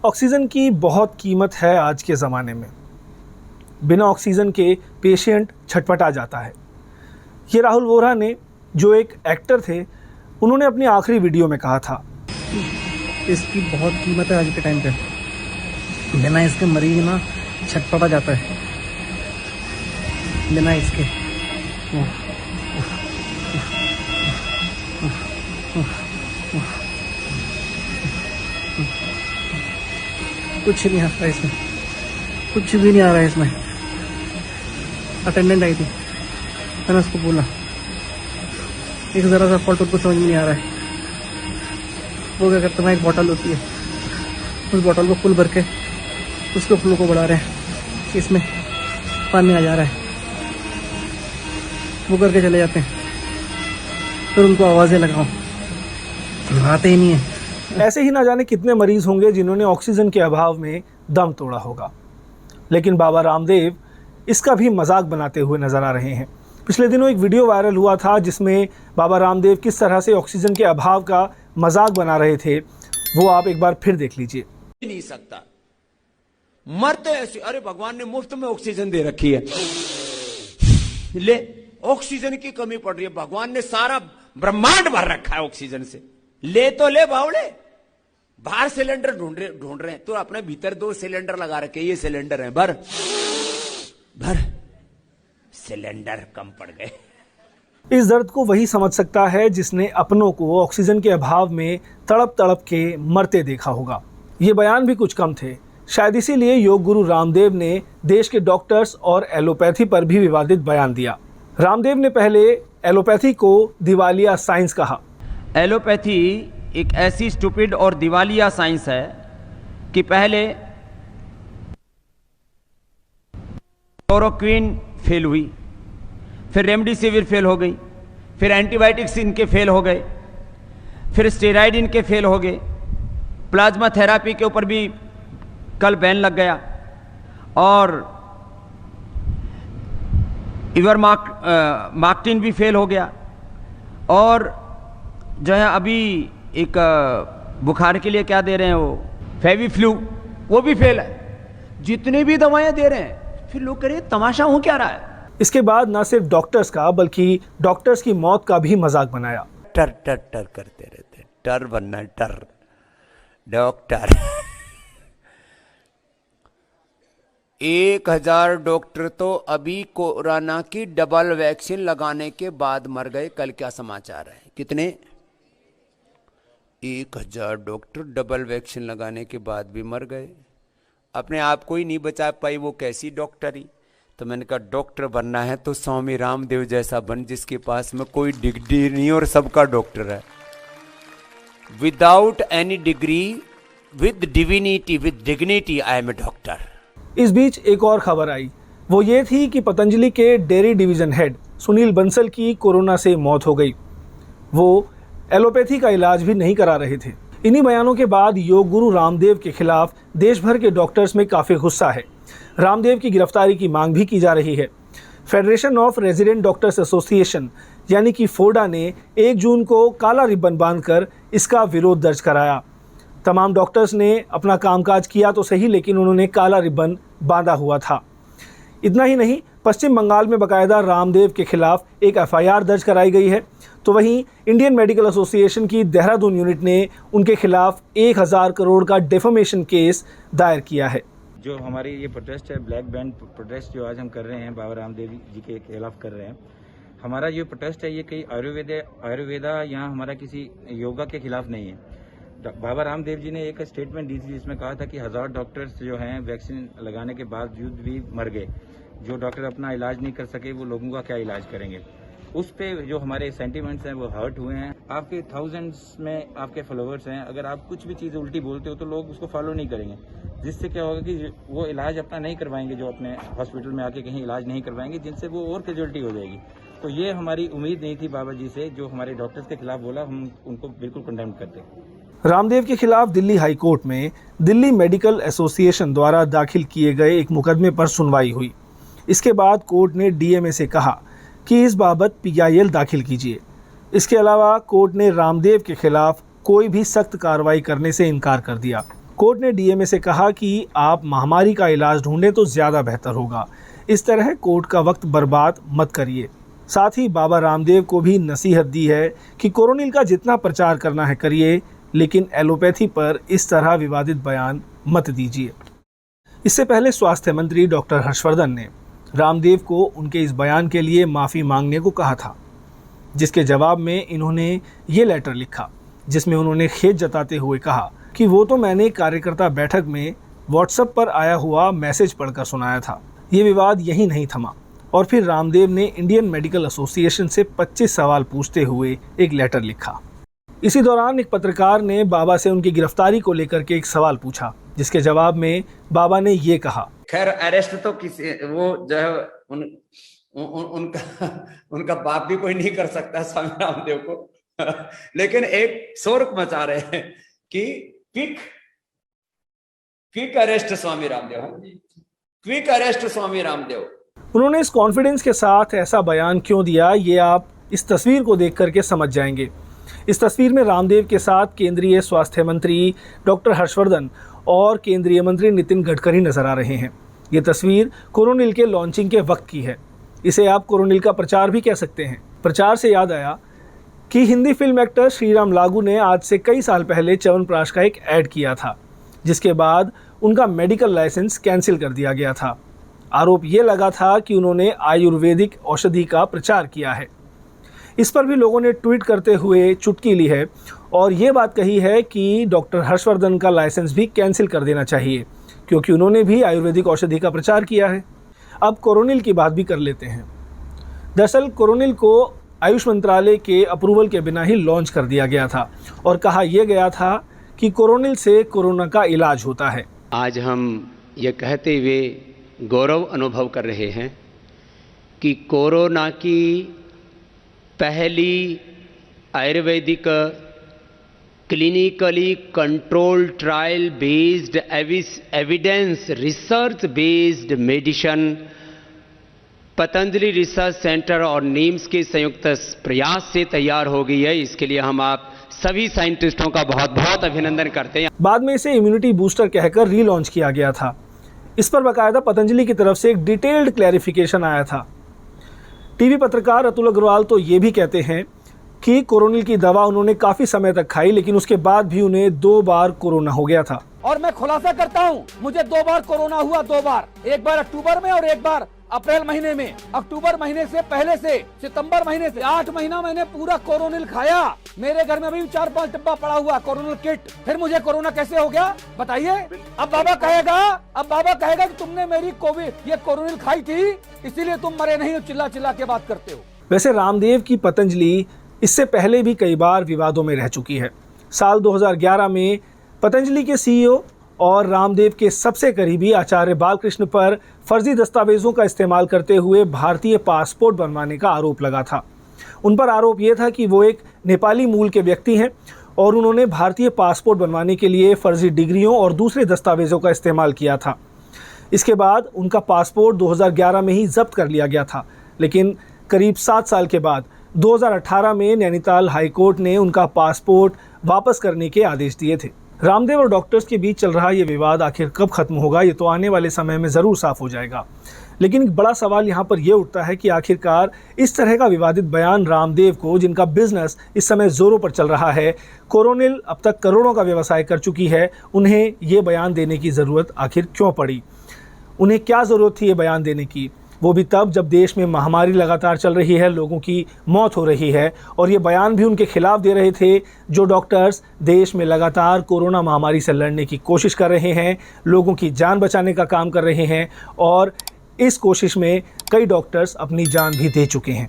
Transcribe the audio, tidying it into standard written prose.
Oxygen की बहुत कीमत है आज के ज़माने में। बिना ऑक्सीजन के पेशेंट छटपटा जाता है। ये राहुल वोहरा ने, जो एक एक्टर थे, उन्होंने अपनी आखिरी वीडियो में कहा था, इसकी बहुत कीमत है आज के टाइम पे। बिना इसके मरीज ना छटपटा जाता है। बिना इसके कुछ नहीं आता इसमें, कुछ भी नहीं आ रहा है इसमें। अटेंडेंट आई थी, मैंने उसको बोला, एक जरा सा फॉल्ट उनको समझ में नहीं आ रहा है। वो क्या करते हैं, एक बॉटल होती है, उस बॉटल को फुल भर के उसके फ्लो को बढ़ा रहे हैं, इसमें पानी आ जा रहा है, वो करके चले जाते हैं। फिर उनको आवाज़ें लगाओ, आते ही नहीं है। ऐसे ही ना जाने कितने मरीज होंगे जिन्होंने ऑक्सीजन के अभाव में दम तोड़ा होगा। लेकिन बाबा रामदेव इसका भी मजाक बनाते हुए नजर आ रहे हैं। पिछले दिनों एक वीडियो वायरल हुआ था जिसमें बाबा रामदेव किस तरह से ऑक्सीजन के अभाव का मजाक बना रहे थे, वो आप एक बार फिर देख लीजिए। नहीं सकता, मरते ऐसे, अरे भगवान ने मुफ्त में ऑक्सीजन दे रखी है, ले ऑक्सीजन की कमी पड़ रही है, भगवान ने सारा ब्रह्मांड भर रखा है ऑक्सीजन से, ले तो ले बावड़े। बाहर सिलेंडर ढूंढ रहे हैं तो अपने भीतर 2 सिलेंडर लगा रखे, ये सिलेंडर है, भर सिलेंडर कम पड़ गए। इस दर्द को वही समझ सकता है जिसने अपनों को ऑक्सीजन के अभाव में तड़प तड़प के मरते देखा होगा। ये बयान भी कुछ कम थे। शायद इसीलिए योग गुरु रामदेव ने देश के डॉक्टर्स और एलोपैथी पर भी विवादित बयान दिया। रामदेव ने पहले एलोपैथी को दिवालिया साइंस कहा। एलोपैथी एक ऐसी स्टूपिड और दिवालिया साइंस है कि पहले क्लोरोक्विन फेल हुई, फिर रेमडेसिविर फेल हो गई, फिर एंटीबायोटिक्स इनके फेल हो गए, फिर स्टेरॉइड इनके फेल हो गए, प्लाज्मा थेरापी के ऊपर भी कल बैन लग गया, और इवरमाक्टिन भी फेल हो गया, और जो है अभी एक बुखार के लिए क्या दे रहे हैं वो फेविफ्लू, वो भी फेल है। जितने भी दवाएं दे रहे हैं, फिर लोग कह रहे हैं तमाशा हो क्या रहा है। इसके बाद न सिर्फ डॉक्टर्स का बल्कि डॉक्टर्स की मौत का भी मजाक बनाया। टर टर टर करते रहते, टर बनना, टर डॉक्टर 1000 डॉक्टर तो अभी कोरोना की डबल वैक्सीन लगाने के बाद मर गए। कल क्या समाचार है, कितने 1000 डॉक्टर डबल वैक्सीन लगाने के बाद भी मर गए। अपने आप को ही नहीं बचा पाई, वो कैसी डॉक्टरी। तो मैंने कहा डॉक्टर बनना है तो स्वामी रामदेव जैसा बन, जिसके पास में कोई डिग्री नहीं और सबका डॉक्टर है। Without any degree, with divinity, with dignity, I am a doctor. इस बीच एक और खबर आई। वो ये थी कि पतंजलि के dairy division head Sunil Bansal की कोरोना से मौत हो गई। वो एलोपैथी का इलाज भी नहीं करा रहे थे। इन्हीं बयानों के बाद योग गुरु रामदेव के खिलाफ देश भर के डॉक्टर्स में काफ़ी गुस्सा है। रामदेव की गिरफ्तारी की मांग भी की जा रही है। Federation of resident doctors association यानी कि फोडा ने 1 जून को काला रिबन बांधकर इसका विरोध दर्ज कराया। तमाम डॉक्टर्स ने अपना कामकाज किया तो सही, लेकिन उन्होंने काला रिबन बांधा हुआ था। इतना ही नहीं, पश्चिम बंगाल में बाकायदा रामदेव के खिलाफ एक एफआईआर दर्ज कराई गई है। तो वहीं इंडियन मेडिकल एसोसिएशन की देहरादून यूनिट ने उनके खिलाफ 1000 करोड़ का डेफेमेशन केस दायर किया है। जो हमारी ये प्रोटेस्ट है, ब्लैक बैंड प्रोटेस्ट जो आज हम कर रहे हैं, बाबा रामदेव जी के खिलाफ कर रहे हैं। हमारा जो प्रोटेस्ट है ये कई आयुर्वेदा या हमारा किसी योगा के खिलाफ नहीं है। बाबा रामदेव जी ने एक स्टेटमेंट दी थी जिसमें कहा था कि 1000 डॉक्टर्स जो हैं वैक्सीन लगाने के बावजूद भी मर गए। जो डॉक्टर अपना इलाज नहीं कर सके वो लोगों का क्या इलाज करेंगे। उस पे जो हमारे सेंटिमेंट्स हैं वो हर्ट हुए हैं। आपके थाउजेंड्स में आपके फॉलोअर्स हैं, अगर आप कुछ भी चीज़ उल्टी बोलते हो तो लोग उसको फॉलो नहीं करेंगे, जिससे क्या होगा कि वो इलाज अपना नहीं करवाएंगे, जो अपने हॉस्पिटल में आके कहीं इलाज नहीं करवाएंगे, जिनसे वो और कैजुअलिटी हो जाएगी। तो ये हमारी उम्मीद नहीं थी बाबा जी से। जो हमारे डॉक्टर्स के खिलाफ बोला, हम उनको बिल्कुल कंडेम करते हैं। रामदेव के खिलाफ दिल्ली हाई कोर्ट में दिल्ली मेडिकल एसोसिएशन द्वारा दाखिल किए गए एक मुकदमे पर सुनवाई हुई। इसके बाद कोर्ट ने डीएमए से कहा कि इस बाबत पीआईएल दाखिल कीजिए। इसके अलावा कोर्ट ने रामदेव के खिलाफ कोई भी सख्त कार्रवाई करने से इनकार कर दिया। कोर्ट ने डीएमए से कहा कि आप महामारी का इलाज ढूंढें तो ज़्यादा बेहतर होगा। इस तरह कोर्ट का वक्त बर्बाद मत करिए। साथ ही बाबा रामदेव को भी नसीहत दी है कि कोरोनिल का जितना प्रचार करना है करिए, लेकिन एलोपैथी पर इस तरह विवादित बयान मत दीजिए। इससे पहले स्वास्थ्य मंत्री डॉक्टर हर्षवर्धन ने रामदेव को उनके इस बयान के लिए माफ़ी मांगने को कहा था, जिसके जवाब में इन्होंने ये लेटर लिखा, जिसमें उन्होंने खेद जताते हुए कहा कि वो तो मैंने कार्यकर्ता बैठक में व्हाट्सएप पर आया हुआ मैसेज पढ़कर सुनाया था। ये विवाद यहीं नहीं थमा और फिर रामदेव ने इंडियन मेडिकल एसोसिएशन से 25 सवाल पूछते हुए एक लेटर लिखा। इसी दौरान एक पत्रकार ने बाबा से उनकी गिरफ्तारी को लेकर के एक सवाल पूछा, जिसके जवाब में बाबा ने ये कहा, खैर अरेस्ट तो किसी वो जो है उनका बाप भी कोई नहीं कर सकता स्वामी रामदेव को लेकिन एक शोर मचा रहे हैं कि quick arrest Swami Ramdev, quick arrest Swami Ramdev. उन्होंने इस कॉन्फिडेंस के साथ ऐसा बयान क्यों दिया, ये आप इस तस्वीर को देख करके समझ जाएंगे। इस तस्वीर में रामदेव के साथ केंद्रीय स्वास्थ्य मंत्री डॉक्टर हर्षवर्धन और केंद्रीय मंत्री नितिन गडकरी नजर आ रहे हैं। ये तस्वीर कोरोनिल के लॉन्चिंग के वक्त की है। इसे आप कोरोनिल का प्रचार भी कह सकते हैं। प्रचार से याद आया कि हिंदी फिल्म एक्टर श्रीराम लागू ने आज से कई साल पहले च्यवनप्राश का एक ऐड किया था, जिसके बाद उनका मेडिकल लाइसेंस कैंसिल कर दिया गया था। आरोप ये लगा था कि उन्होंने आयुर्वेदिक औषधि का प्रचार किया है। इस पर भी लोगों ने ट्वीट करते हुए चुटकी ली है और ये बात कही है कि डॉक्टर हर्षवर्धन का लाइसेंस भी कैंसिल कर देना चाहिए, क्योंकि उन्होंने भी आयुर्वेदिक औषधि का प्रचार किया है। अब कोरोनिल की बात भी कर लेते हैं। दरअसल कोरोनिल को आयुष मंत्रालय के अप्रूवल के बिना ही लॉन्च कर दिया गया था और कहा यह गया था कि कोरोनिल से कोरोना का इलाज होता है। आज हम ये कहते हुए गौरव अनुभव कर रहे हैं कि कोरोना की पहली Ayurvedic clinically control trial based evidence research based medicine Patanjali research centre और नीम्स के संयुक्त प्रयास से तैयार हो गई है। इसके लिए हम आप सभी साइंटिस्टों का बहुत बहुत अभिनंदन करते हैं। बाद में इसे इम्यूनिटी बूस्टर कहकर रीलॉन्च किया गया था। इस पर बाकायदा पतंजलि की तरफ से एक डिटेल्ड क्लैरिफिकेशन आया था। टीवी पत्रकार अतुल अग्रवाल तो ये भी कहते हैं कि कोरोनिल की दवा उन्होंने काफी समय तक खाई, लेकिन उसके बाद भी उन्हें 2 बार कोरोना हो गया था। और मैं खुलासा करता हूं, मुझे 2 बार कोरोना हुआ, 2 बार, एक बार अक्टूबर में और एक बार अप्रैल महीने में। अक्टूबर महीने से पहले से सितंबर महीने से 8 महीना मैंने पूरा कोरोनिल खाया। मेरे घर में अभी 4-5 डब्बा पड़ा हुआ कोरोनिल किट। फिर मुझे कोरोना कैसे हो गया बताइए? अब बाबा कहेगा कि तुमने मेरी कोविड ये कोरोनिल खाई थी इसीलिए तुम मरे नहीं हो, चिल्ला चिल्ला के बात करते हो। वैसे रामदेव की पतंजलि इससे पहले भी कई बार विवादों में रह चुकी है। साल 2011 में पतंजलि के सीईओ और रामदेव के सबसे करीबी आचार्य बालकृष्ण पर फर्जी दस्तावेजों का इस्तेमाल करते हुए भारतीय पासपोर्ट बनवाने का आरोप लगा था। उन पर आरोप यह था कि वो एक नेपाली मूल के व्यक्ति हैं और उन्होंने भारतीय पासपोर्ट बनवाने के लिए फर्जी डिग्रियों और दूसरे दस्तावेजों का इस्तेमाल किया था। इसके बाद उनका पासपोर्ट 2011 में ही जब्त कर लिया गया था, लेकिन करीब 7 साल के बाद 2018 में नैनीताल हाईकोर्ट ने उनका पासपोर्ट वापस करने के आदेश दिए थे। रामदेव और डॉक्टर्स के बीच चल रहा ये विवाद आखिर कब खत्म होगा, ये तो आने वाले समय में ज़रूर साफ हो जाएगा। लेकिन एक बड़ा सवाल यहाँ पर यह उठता है कि आखिरकार इस तरह का विवादित बयान रामदेव को, जिनका बिजनेस इस समय जोरों पर चल रहा है, कोरोनिल अब तक करोड़ों का व्यवसाय कर चुकी है, उन्हें ये बयान देने की ज़रूरत आखिर क्यों पड़ी? उन्हें क्या ज़रूरत थी ये बयान देने की, वो भी तब जब देश में महामारी लगातार चल रही है, लोगों की मौत हो रही है। और ये बयान भी उनके खिलाफ दे रहे थे जो डॉक्टर्स देश में लगातार कोरोना महामारी से लड़ने की कोशिश कर रहे हैं, लोगों की जान बचाने का काम कर रहे हैं और इस कोशिश में कई डॉक्टर्स अपनी जान भी दे चुके हैं।